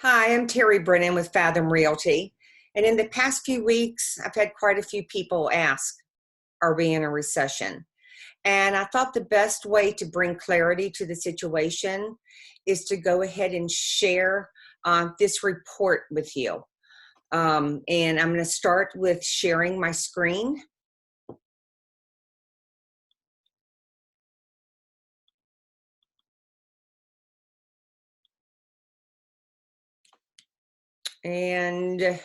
Hi, I'm Terry Brennan with Fathom Realty. And in the past few weeks, I've had quite a few people ask, are we in a recession? And I thought the best way to bring clarity to the situation is to go ahead and share this report with you. And I'm going to start with sharing my screen. And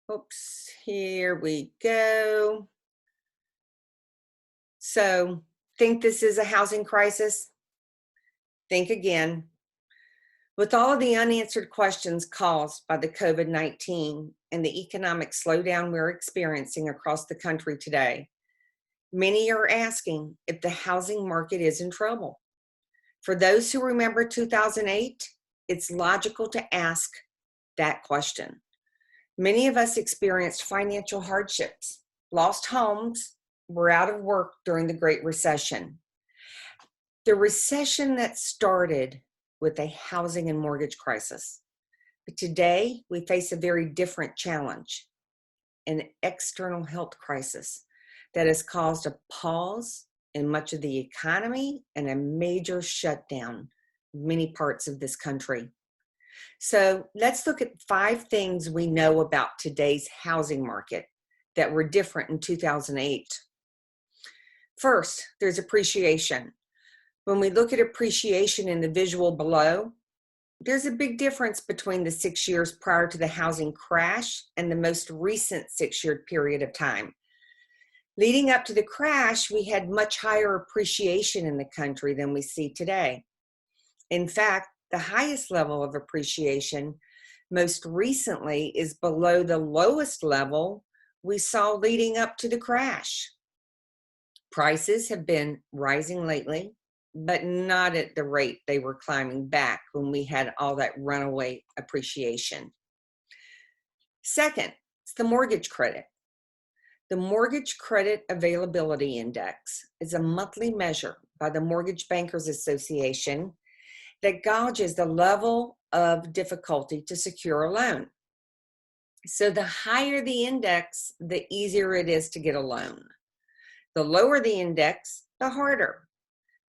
oops, here we go. So, think this is a housing crisis? Think again. With all of the unanswered questions caused by the COVID-19 and the economic slowdown we're experiencing across the country today, many are asking if the housing market is in trouble. For those who remember 2008, it's logical to ask that question. Many of us experienced financial hardships, lost homes, were out of work during the Great Recession. The recession that started with a housing and mortgage crisis. But today, we face a very different challenge, an external health crisis that has caused a pause in much of the economy and a major shutdown in many parts of this country. So let's look at 5 things we know about today's housing market that were different in 2008. First, there's appreciation. When we look at appreciation in the visual below, there's a big difference between the 6 years prior to the housing crash and the most recent 6-year period of time. Leading up to the crash, we had much higher appreciation in the country than we see today. In fact, the highest level of appreciation most recently is below the lowest level we saw leading up to the crash. Prices have been rising lately, but not at the rate they were climbing back when we had all that runaway appreciation. Second, it's the mortgage credit. The Mortgage Credit Availability Index is a monthly measure by the Mortgage Bankers Association that gauges the level of difficulty to secure a loan. So the higher the index, the easier it is to get a loan. The lower the index, the harder.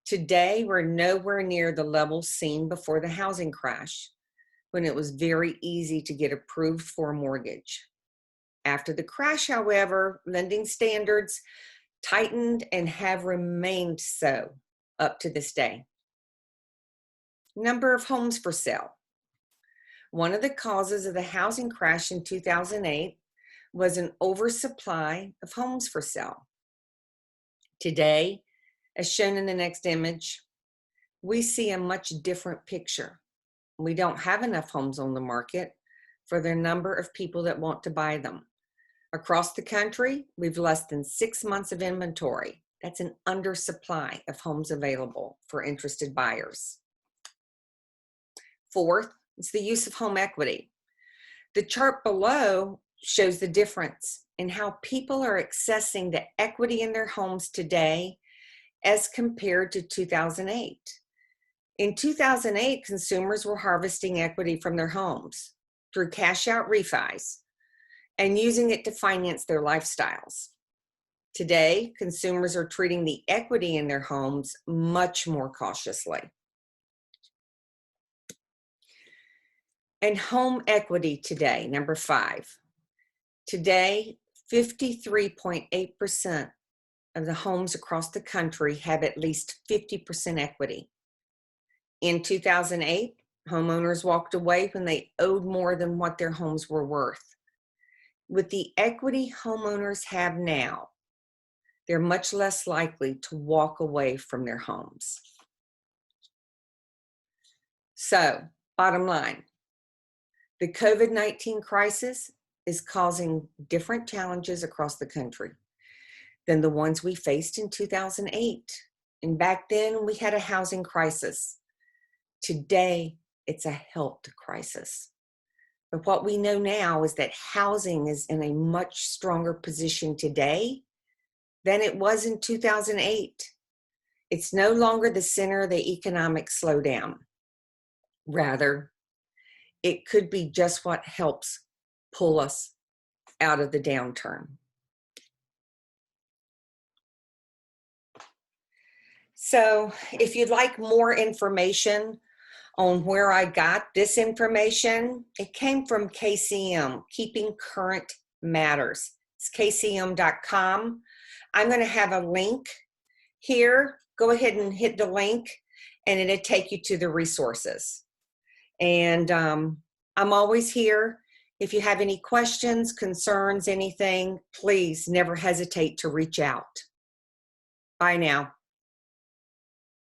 Today, we're nowhere near the level seen before the housing crash, when it was very easy to get approved for a mortgage. After the crash, however, lending standards tightened and have remained so up to this day. Number of homes for sale. One of the causes of the housing crash in 2008 was an oversupply of homes for sale. Today, as shown in the next image, we see a much different picture. We don't have enough homes on the market for the number of people that want to buy them. Across the country, we've less than 6 months of inventory. That's an undersupply of homes available for interested buyers. Fourth, it's the use of home equity. The chart below shows the difference in how people are accessing the equity in their homes today as compared to 2008. In 2008, consumers were harvesting equity from their homes through cash-out refis and using it to finance their lifestyles. Today, consumers are treating the equity in their homes much more cautiously. And home equity today, number 5. Today, 53.8% of the homes across the country have at least 50% equity. In 2008, homeowners walked away when they owed more than what their homes were worth. With the equity homeowners have now, they're much less likely to walk away from their homes. So, bottom line, the COVID-19 crisis is causing different challenges across the country than the ones we faced in 2008. And back then, we had a housing crisis. Today, it's a health crisis. But what we know now is that housing is in a much stronger position today than it was in 2008. It's no longer the center of the economic slowdown. Rather, it could be just what helps pull us out of the downturn. So if you'd like more information on where I got this information, it came from KCM, Keeping Current Matters. It's kcm.com. I'm going to have a link here. Go ahead and hit the link and it'll take you to the resources. And I'm always here. If you have any questions, concerns, anything, please never hesitate to reach out. Bye now.